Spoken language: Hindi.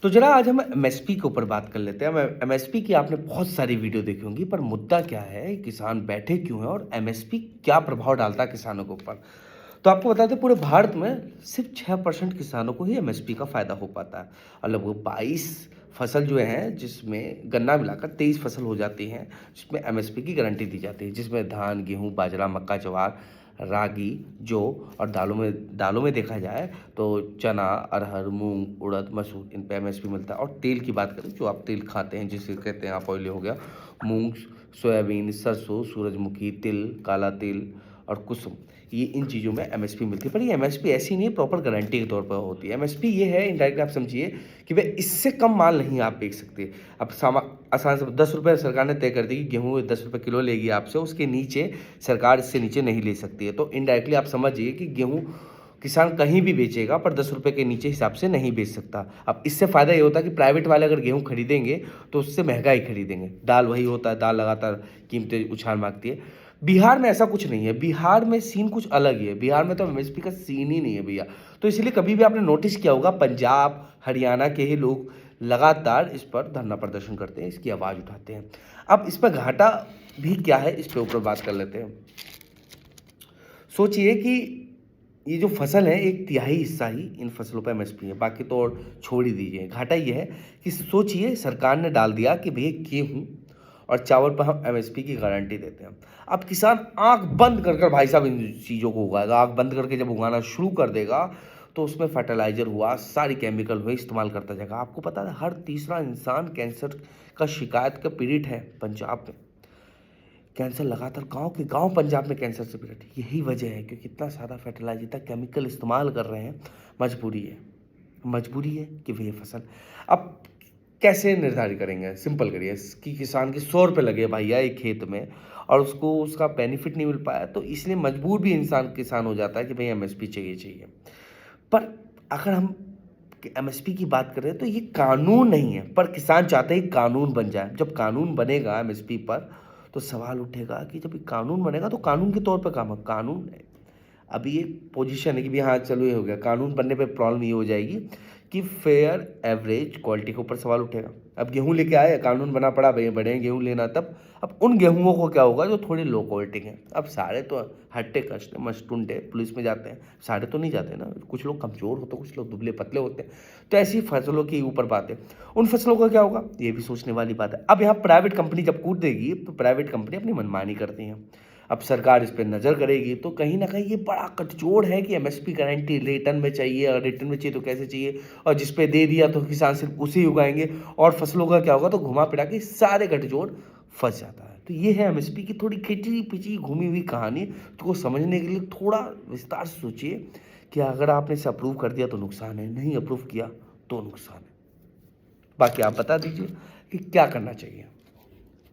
तो जरा आज हम एमएसपी के ऊपर बात कर लेते हैं। एमएसपी की आपने बहुत सारी वीडियो देखी होंगी, पर मुद्दा क्या है, किसान बैठे क्यों हैं और एमएसपी क्या प्रभाव डालता है किसानों के ऊपर। तो आपको बता दें, पूरे भारत में सिर्फ 6% किसानों को ही एमएसपी का फायदा हो पाता है और लगभग 22 फसल जो है, जिसमें गन्ना मिलाकर 23 फसल हो जाती हैं, जिसमें एमएसपी की गारंटी दी जाती है, जिसमें धान, गेहूं, बाजरा, मक्का, ज्वार, रागी, जौ और दालों में देखा जाए तो चना, अरहर, मूंग, उड़द, मसूर, इन पे एमएसपी मिलता है। और तेल की बात करें, जो आप तेल खाते हैं, जिसे कहते हैं आप ऑयल, हो गया मूंग, सोयाबीन, सरसों, सूरजमुखी, तिल, काला तिल और कुसुम, ये इन चीज़ों में एमएसपी मिलती है। पर ये एमएसपी ऐसी नहीं है, प्रॉपर गारंटी के तौर पर होती है। एमएसपी ये है, इनडायरेक्ट आप समझिए कि भाई इससे कम माल नहीं आप बेच सकते। अब आसान से 10 रुपये सरकार ने तय कर दी कि गेहूँ 10 रुपये किलो लेगी आपसे, उसके नीचे सरकार इससे नीचे नहीं ले सकती है। तो इनडायरेक्टली आप समझिए कि गेहूँ किसान कहीं भी बेचेगा, पर 10 रुपये के नीचे हिसाब से नहीं बेच सकता। अब इससे फ़ायदा ये होता है कि प्राइवेट वाले अगर गेहूँ खरीदेंगे तो उससे महंगा ही खरीदेंगे। दाल वही होता है, दाल लगातार कीमतें उछाल मारती है। बिहार में ऐसा कुछ नहीं है, बिहार में सीन कुछ अलग ही है। बिहार में तो एमएसपी का सीन ही नहीं है भैया। तो इसलिए कभी भी आपने नोटिस किया होगा, पंजाब, हरियाणा के ही लोग लगातार इस पर धरना प्रदर्शन करते हैं, इसकी आवाज़ उठाते हैं। अब इस पर घाटा भी क्या है, इस पे ऊपर बात कर लेते हैं। सोचिए कि ये जो फसल है, एक तिहाई हिस्सा ही इन फसलों पर एमएसपी है, बाकी तो और छोड़ ही दीजिए। घाटा ये है कि सोचिए, सरकार ने डाल दिया कि भैया गेहूँ और चावल पर हम एमएसपी की गारंटी देते हैं। अब किसान आंख बंद कर भाई साहब इन चीज़ों को उगाएगा। आंख बंद करके जब उगाना शुरू कर देगा तो उसमें फर्टिलाइजर हुआ, सारी केमिकल हुए, इस्तेमाल करता जाएगा। आपको पता है, हर तीसरा इंसान कैंसर का शिकायत का पीड़ित है पंजाब में। कैंसर लगातार गांव के गांव पंजाब में कैंसर से पीड़ित है। यही वजह है कि कितना सारा फर्टिलाइजर, इतना केमिकल इस्तेमाल कर रहे हैं। मजबूरी है कि भैया फसल। अब कैसे निर्धारित करेंगे, सिंपल करिए कि किसान के 100 रुपये लगे भैया एक खेत में और उसको उसका बेनिफिट नहीं मिल पाया, तो इसलिए मजबूर भी किसान हो जाता है कि भैया एमएसपी चाहिए। पर अगर हम एमएसपी की बात करें तो ये कानून नहीं है, पर किसान चाहते हैं कानून बन जाए। जब कानून बनेगा एमएसपी पर, तो सवाल उठेगा कि जब कानून बनेगा तो कानून के तौर पर काम है। कानून अभी ये पोजीशन है कि भी हाँ चलो ये हो गया, कानून बनने पे प्रॉब्लम ये हो जाएगी कि फेयर एवरेज क्वालिटी के ऊपर सवाल उठेगा। अब गेहूं लेके आए, कानून बना पड़ा, बड़े गेहूं लेना, तब अब उन गेहूँओं को क्या होगा जो थोड़ी लो क्वालिटी के। अब सारे तो हट्टे कष्ट मस्टुंडे पुलिस में जाते हैं, सारे तो नहीं जाते ना, कुछ लोग कमज़ोर होते हैं, कुछ लोग दुबले पतले होते हैं। तो ऐसी फसलों के ऊपर बात है, उन फसलों का क्या होगा, ये भी सोचने वाली बात है। अब यहाँ प्राइवेट कंपनी जब कूद देगी तो प्राइवेट कंपनी अपनी मनमानी करती हैं। अब सरकार इस पर नज़र करेगी, तो कहीं ना कहीं ये बड़ा कटजोड़ है कि एमएसपी गारंटी रिटर्न में चाहिए, और रिटर्न में चाहिए तो कैसे चाहिए, और जिस पे दे दिया तो किसान सिर्फ उसे ही उगाएंगे, और फसलों का क्या होगा, तो घुमा फिरा के सारे कटजोड़ फंस जाता है। तो ये है एमएसपी की थोड़ी खिंची पिची घूमी हुई कहानी। तो को समझने के लिए थोड़ा विस्तार से सोचिए कि अगर आपने इसे अप्रूव कर दिया तो नुकसान है, नहीं अप्रूव किया तो नुकसान है। बाकी आप बता दीजिए कि क्या करना चाहिए।